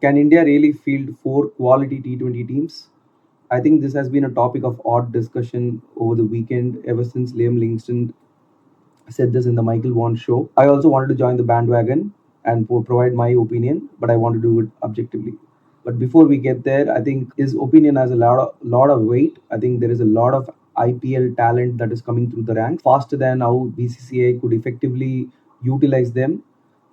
Can India really field four quality T20 teams? I think this has been a topic of odd discussion over the weekend ever since Liam Livingston said this in the Michael Vaughan show. I also wanted to join the bandwagon and provide my opinion, but I want to do it objectively. But before we get there, I think his opinion has a lot of weight. I think there is a lot of IPL talent that is coming through the ranks faster than how BCCI could effectively utilize them.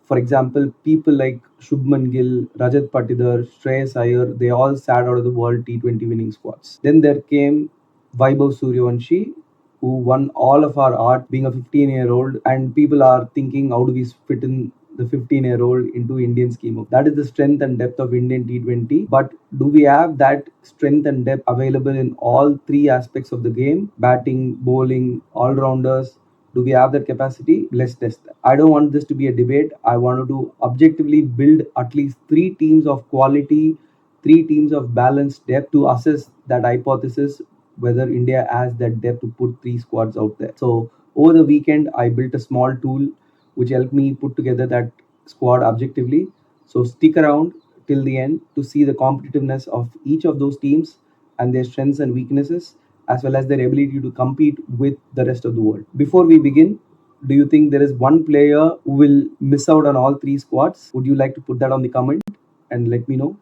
For example, people like Shubman Gill, Rajat Patidar, Shreyas Iyer, they all sat out of the World T20 winning squads. Then there came Vaibhav Suryavanshi, who won all of our art being a 15-year-old, and people are thinking, how do we fit in the 15-year-old into Indian scheme of that is the strength and depth of Indian T20. But do we have that strength and depth available in all three aspects of the game: batting, bowling, all rounders? Do we have that capacity? Let's test that. I don't want this to be a debate. I wanted to objectively build at least three teams of quality, three teams of balanced depth to assess that hypothesis whether India has that depth to put three squads out there. So over the weekend, I built a small tool which helped me put together that squad objectively. So stick around till the end to see the competitiveness of each of those teams and their strengths and weaknesses, as well as their ability to compete with the rest of the world. Before we begin, do you think there is one player who will miss out on all three squads? Would you like to put that on the comment and let me know?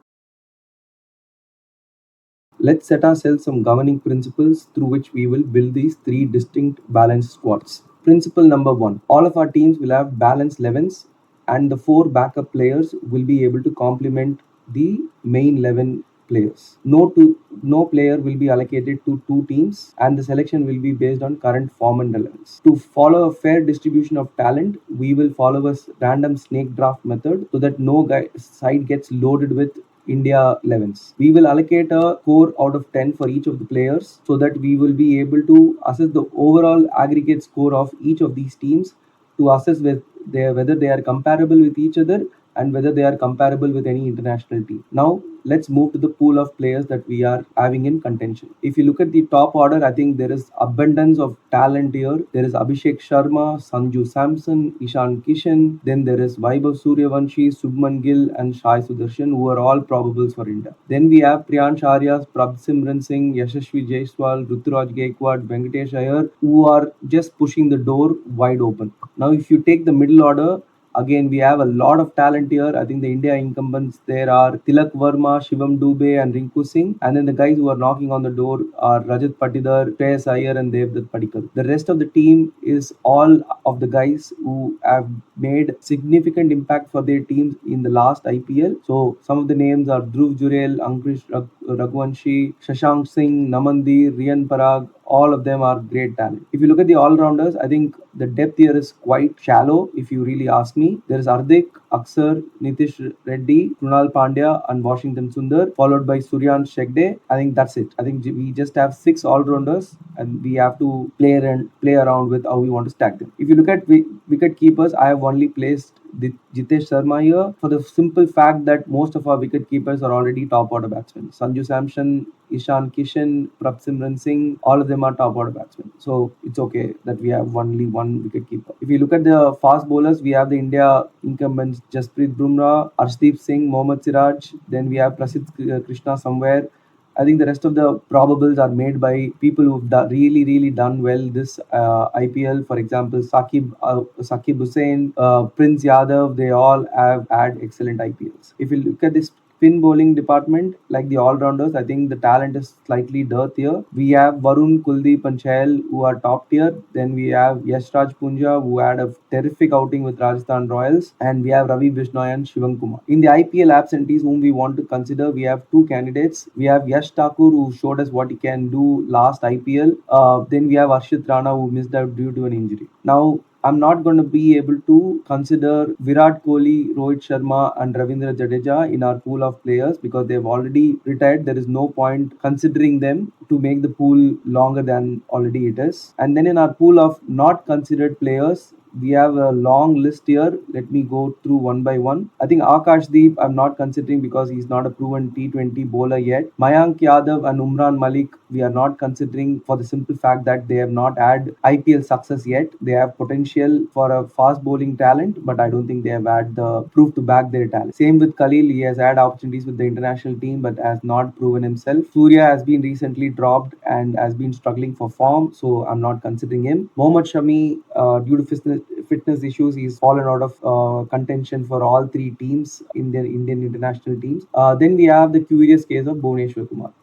Let's set ourselves some governing principles through which we will build these three distinct balanced squads. Principle number one: all of our teams will have balanced 11s, and the four backup players will be able to complement the main 11 players. No player will be allocated to two teams, and the selection will be based on current form and relevance. To follow a fair distribution of talent, we will follow a random snake draft method so that no side gets loaded with India 11s. We will allocate a score out of 10 for each of the players so that we will be able to assess the overall aggregate score of each of these teams to assess whether they are comparable with each other and whether they are comparable with any international team. Now, let's move to the pool of players that we are having in contention. If you look at the top order, I think there is abundance of talent here. There is Abhishek Sharma, Sanju Samson, Ishan Kishan. Then there is Vaibhav Suryavanshi, Subman Gill, and Shai Sudarshan, who are all probables for India. Then we have Priyansh Aryas, Prabhsimran Singh, Yashasvi Jaiswal, Ruturaj Gaikwad, Venkatesh Iyer, who are just pushing the door wide open. Now, if you take the middle order, again, we have a lot of talent here. I think the India incumbents there are Tilak Verma, Shivam Dubey, and Rinku Singh. And then the guys who are knocking on the door are Rajat Patidar, Shreyas Iyer, and Devdutt Padikkal. The rest of the team is all of the guys who have made significant impact for their teams in the last IPL. So some of the names are Dhruv Jurel, Ankush Raghuvanshi, Shashank Singh, Namandir, Riyan Parag. All of them are great talent. If you look at the all-rounders, I think the depth here is quite shallow, if you really ask me. There is Hardik, Aksar, Nitish Reddy, Krunal Pandya, and Washington Sundar, followed by Suryan Shegde. I think that's it. I think we just have six all-rounders, and we have to play around with how we want to stack them. If you look at wicket keepers, I have only placed Jitesh Sharma here for the simple fact that most of our wicket keepers are already top order batsmen. Sanju Samson, Ishan Kishan, Prabhsimran Singh, all of them are top order batsmen. So it's okay that we have only one wicket keeper. If you look at the fast bowlers, we have the India incumbents Jasprit Bumrah, Arshdeep Singh, Mohammad Siraj. Then we have Prasidh Krishna somewhere. I think the rest of the probables are made by people who've really done well this IPL. For example, Sakib Hussain, Prince Yadav, they all have had excellent IPLs. If you look at this spin bowling department, like the all-rounders, I think the talent is slightly dearth here. We have Varun, Kuldeep and Chahal who are top tier. Then we have Yashraj Punja who had a terrific outing with Rajasthan Royals. And we have Ravi Bishnoi and Shivam Kumar. In the IPL absentees whom we want to consider, we have two candidates. We have Yash Thakur who showed us what he can do last IPL. Then we have Arshit Rana who missed out due to an injury. Now, I'm not going to be able to consider Virat Kohli, Rohit Sharma, and Ravindra Jadeja in our pool of players because they've already retired. There is no point considering them to make the pool longer than already it is. And then in our pool of not considered players, we have a long list here. Let me go through one by one. I think Akashdeep I'm not considering because he's not a proven T20 bowler yet. Mayank Yadav and Umran Malik we are not considering for the simple fact that they have not had IPL success yet. They have potential for a fast bowling talent, but I don't think they have had the proof to back their talent. Same with Khalil. He has had opportunities with the international team, but has not proven himself. Surya has been recently dropped and has been struggling for form, so I'm not considering him. Mohammad Shami, due to fitness issues, he's fallen out of contention for all three teams, Indian international teams. Then we have the curious case of Bhuvneshwar Kumar.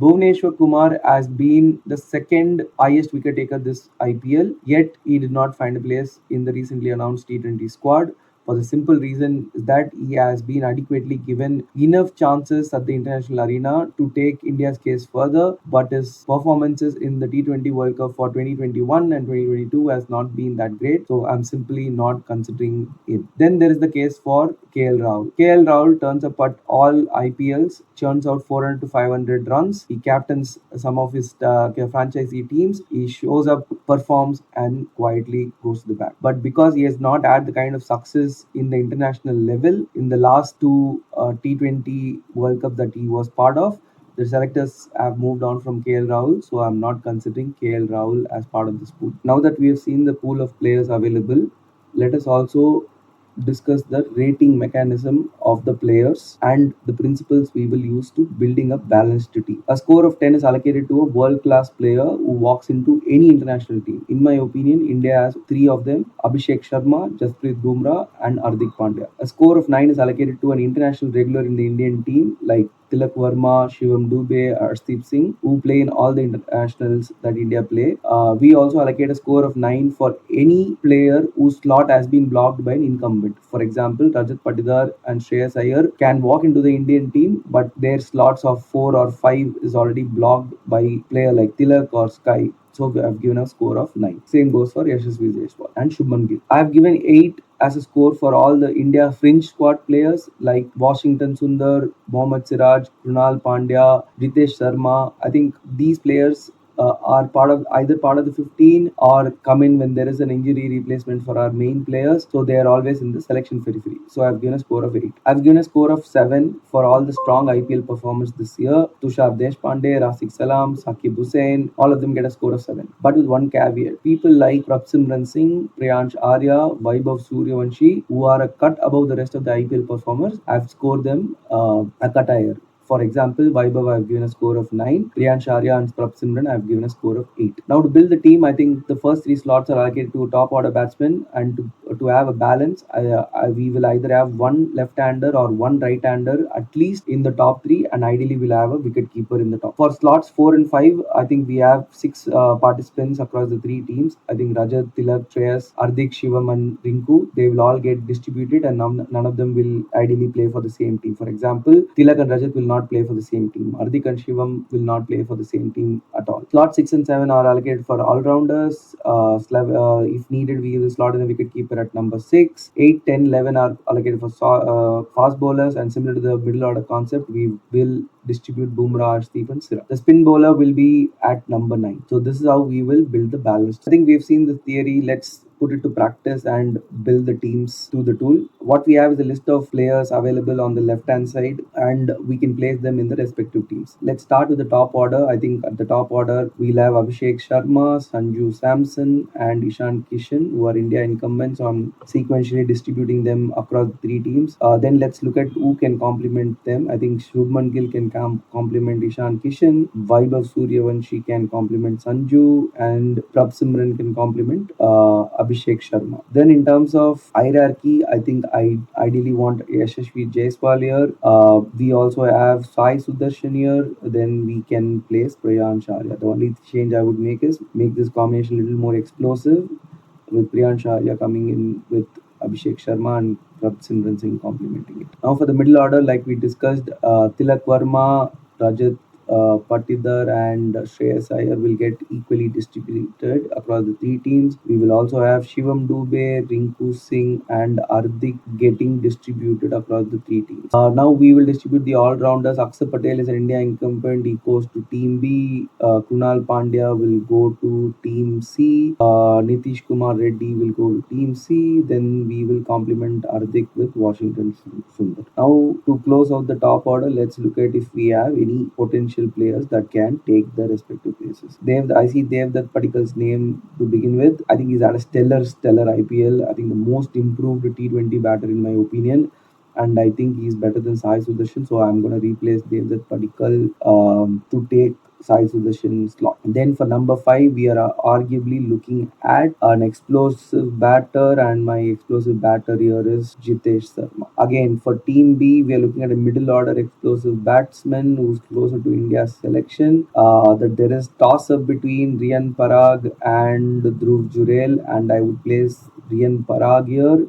Bhuvneshwar Kumar has been the second highest wicket taker this IPL, yet he did not find a place in the recently announced T20 squad for the simple reason that he has been adequately given enough chances at the international arena to take India's case further, but his performances in the T20 World Cup for 2021 and 2022 has not been that great, so I'm simply not considering him. Then there is the case for KL Rahul. KL Rahul turns up at all IPLs, churns out 400 to 500 runs. He captains some of his franchisee teams. He shows up, performs, and quietly goes to the back. But because he has not had the kind of success in the international level in the last two T20 World Cup that he was part of, the selectors have moved on from KL Rahul, so I'm not considering KL Rahul as part of this pool. Now that we have seen the pool of players available, let us also discuss the rating mechanism of the players and the principles we will use to building a balanced team. A score of 10 is allocated to a world-class player who walks into any international team. In my opinion, India has three of them: Abhishek Sharma, Jasprit Bumrah, and Hardik Pandya. A score of 9 is allocated to an international regular in the Indian team like Tilak Verma, Shivam Dubey, Arshdeep Singh, who play in all the internationals that India play. We also allocate a score of 9 for any player whose slot has been blocked by an incumbent. For example, Rajat Patidar and Shreyas Iyer can walk into the Indian team, but their slots of 4 or 5 is already blocked by player like Tilak or Sky. So I've given a score of 9. Same goes for Yashasvi Jaiswal and Shubman Gill. I've given 8 as a score for all the India fringe squad players like Washington Sundar, Mohammad Siraj, Krunal Pandya, Ritesh Sharma. I think these players are part of the 15 or come in when there is an injury replacement for our main players, so they are always in the selection periphery. So I've given a score of 8. I've given a score of 7 for all the strong IPL performers this year: Tushar Deshpande, Rasik Salam, Sakib Hussain. All of them get a score of 7, but with one caveat: people like Prabsimran Singh, Priyansh Arya, Vaibhav Suryavanshi, who are a cut above the rest of the IPL performers, I've scored them a cut higher. For example, Vaibhav I've given a score of 9, Priyansh Arya and Prab Simran I've given a score of 8. Now to build the team, I think the first three slots are allocated to top order batsmen, and to have a balance, we will either have one left-hander or one right-hander at least in the top three, and ideally we'll have a wicket keeper in the top. For slots 4 and 5, I think we have 6 participants across the three teams. I think Rajat, Tilak, Shreyas, Hardik, Shivam and Rinku, they will all get distributed, and none of them will ideally play for the same team. For example, Tilak and Rajat will not play for the same team. Hardik and Shivam will not play for the same team at all. Slot 6 and 7 are allocated for all-rounders. If needed, we will slot in the wicket keeper at number 6. 8, 10, 11 are allocated for fast bowlers, and similar to the middle order concept, we will distribute Bumrah, Arshdeep and Siraj. The spin bowler will be at number 9. So this is how we will build the balance. I think we've seen the theory. Let's put it to practice and build the teams through the tool. What we have is a list of players available on the left hand side, and we can place them in the respective teams. Let's start with the top order. I think at the top order we'll have Abhishek Sharma, Sanju Samson and Ishan Kishan, who are India incumbents. So I'm sequentially distributing them across the three teams. Then let's look at who can complement them. I think Shubman Gill can complement Ishan Kishan, Vaibhav Suryavanshi can complement Sanju, and Prab Simran can complement Abhishek Sharma. Then in terms of hierarchy, I think I ideally want Yashasvi Jaiswal here. We also have Sai Sudarshan here. Then we can place Priyansh Arya. The only change I would make is make this combination a little more explosive, with Priyansh Arya coming in with Abhishek Sharma and Prab Simran Singh complementing it. Now for the middle order, like we discussed, Tilak Verma, Rajat Patidar and Shreyas Iyer will get equally distributed across the three teams. We will also have Shivam Dubey, Rinku Singh, and Ardik getting distributed across the three teams. Now we will distribute the all-rounders. Akshar Patel is an India incumbent. He goes to Team B. Kunal Pandya will go to Team C. Nitish Kumar Reddy will go to Team C. Then we will complement Ardik with Washington Sundar. Now to close out the top order, let's look at if we have any potential players that can take the respective places. I see Devdutt Padikal's name to begin with. I think he's had a stellar IPL. I think the most improved T20 batter in my opinion, and I think he's better than Sai Sudarshan. So I'm going to replace Devdutt Padikal to take Sai Sudarshan slot. And then for number 5, we are arguably looking at an explosive batter, and my explosive batter here is Jitesh Sharma. Again, for Team B, we are looking at a middle order explosive batsman who's closer to India's selection. That there is toss up between Riyan Parag and Dhruv Jurel, and I would place Riyan Parag here,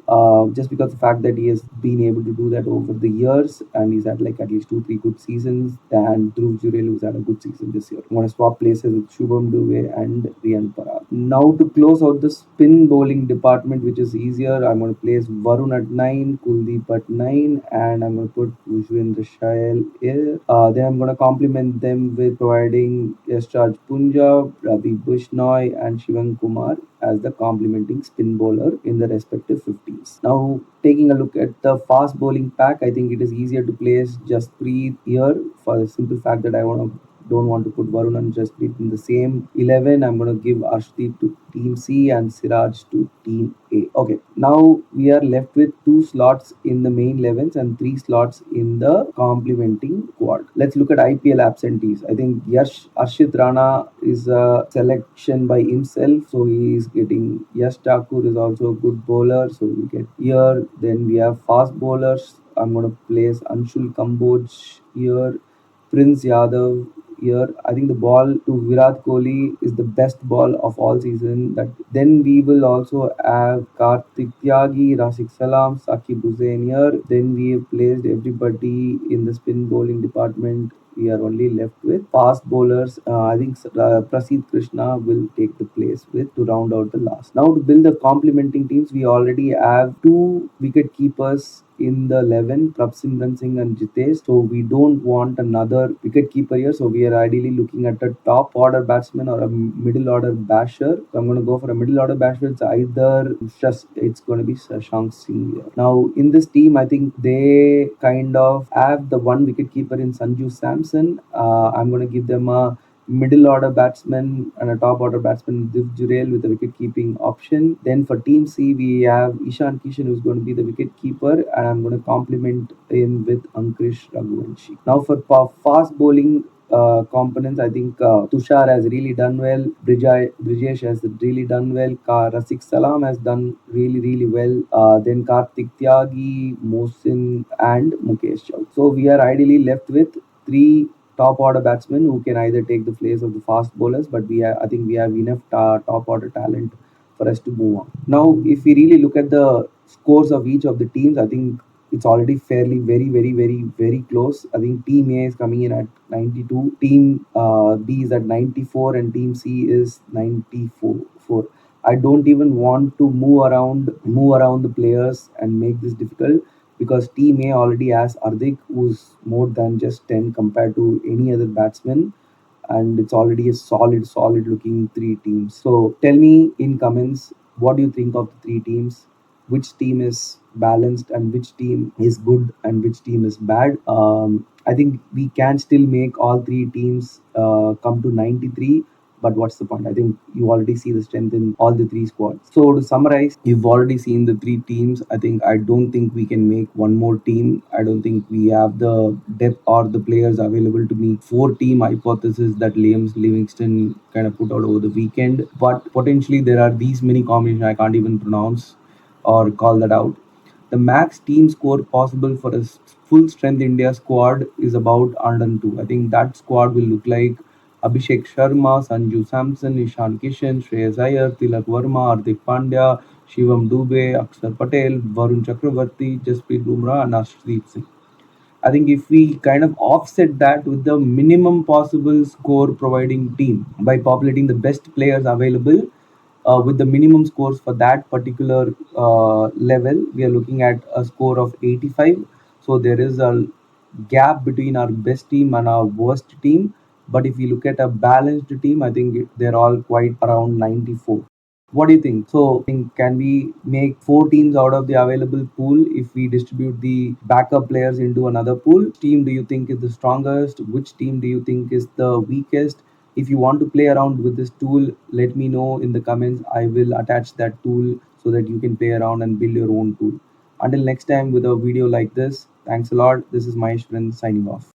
just because the fact that he has been able to do that over the years, and he's had like at least 2-3 good seasons, and Dhruv Jurel who's had a good season this year. I'm going to swap places with Shubham Dubey and Riyan Parag. Now to close out the spin bowling department, which is easier, I'm going to place Varun at 9, Kuldeep at 9, and I'm going to put Yuzvendra Chahal here. Then I'm going to complement them with providing Yashraj Punjab, Ravi Bishnoi, and Shivan Kumar as the complementing spin bowler in the respective 50s. Now, taking a look at the fast bowling pack, I think it is easier to place Jasprit here for the simple fact that I don't want to put Varun and Jasprit in the same 11. I'm going to give Arshdeep to Team C and Siraj to Team A. Okay, now we are left with 2 slots in the main 11s and 3 slots in the complementing squad. Let's look at IPL absentees. I think Arshit Rana is a selection by himself, so he is getting. Yash Thakur is also a good bowler, so we get here. Then we have fast bowlers. I'm going to place Anshul Kamboj here. Prince Yadav here. I think the ball to Virat Kohli is the best ball of all season. That then we will also have Kartik Tyagi, Rashik Salam, Saqib Hussain here. Then we have placed everybody in the spin bowling department. We are only left with fast bowlers. I think Prasidh Krishna will take the place with to round out the last. Now to build the complementing teams, we already have 2 wicket keepers in the 11, Prabsimran Singh and Jitesh. So we don't want another wicket keeper here. So we are ideally looking at a top order batsman or a middle order basher. So I'm going to go for a middle order batsman. It's going to be Shashank Singh here. Now in this team, I think they kind of have the 1 wicket keeper in Sanju Samson. I'm going to give them a middle order batsman and a top order batsman Dhruv Jurel with a wicket keeping option. Then for Team C, we have Ishan Kishan who's going to be the wicket keeper, and I'm going to complement him with Ankush Raghuvanshi. Now for fast bowling components, I think Tushar has really done well. Brijesh has really done well. Rasik Salam has done really well. Then Kartik Tyagi, Mohsin, and Mukesh Chow. So we are ideally left with 3 top order batsmen who can either take the place of the fast bowlers, but I think we have enough top order talent for us to move on. Now, if we really look at the scores of each of the teams, I think it's already fairly very close. I think Team A is coming in at 92, Team B is at 94, and Team C is 94. I don't even want to move around the players and make this difficult, because Team A already has Ardik, who's more than just 10 compared to any other batsman, and it's already a solid looking 3 teams. So tell me in comments, what do you think of the 3 teams? Which team is balanced and which team is good and which team is bad? I think we can still make all 3 teams come to 93, but what's the point? I think you already see the strength in all the 3 squads. So to summarize, you've already seen the 3 teams. I don't think we can make one more team. I don't think we have the depth or the players available to meet 4 team hypothesis that Liam Livingston kind of put out over the weekend. But potentially there are these many combinations I can't even pronounce or call that out. The max team score possible for a full strength India squad is about 102. I think that squad will look like Abhishek Sharma, Sanju Samson, Ishan Kishan, Shreyas Iyer, Tilak Verma, Hardik Pandya, Shivam Dubey, Akshar Patel, Varun Chakravarti, Jasprit Bumrah, and Arshdeep Singh. I think if we kind of offset that with the minimum possible score providing team by populating the best players available with the minimum scores for that particular level, we are looking at a score of 85. So there is a gap between our best team and our worst team. But if we look at a balanced team, I think they're all quite around 94. What do you think? So, can we make four teams out of the available pool if we distribute the backup players into another pool? Which team do you think is the strongest? Which team do you think is the weakest? If you want to play around with this tool, let me know in the comments. I will attach that tool so that you can play around and build your own tool. Until next time with a video like this, thanks a lot. This is Maheshwaran signing off.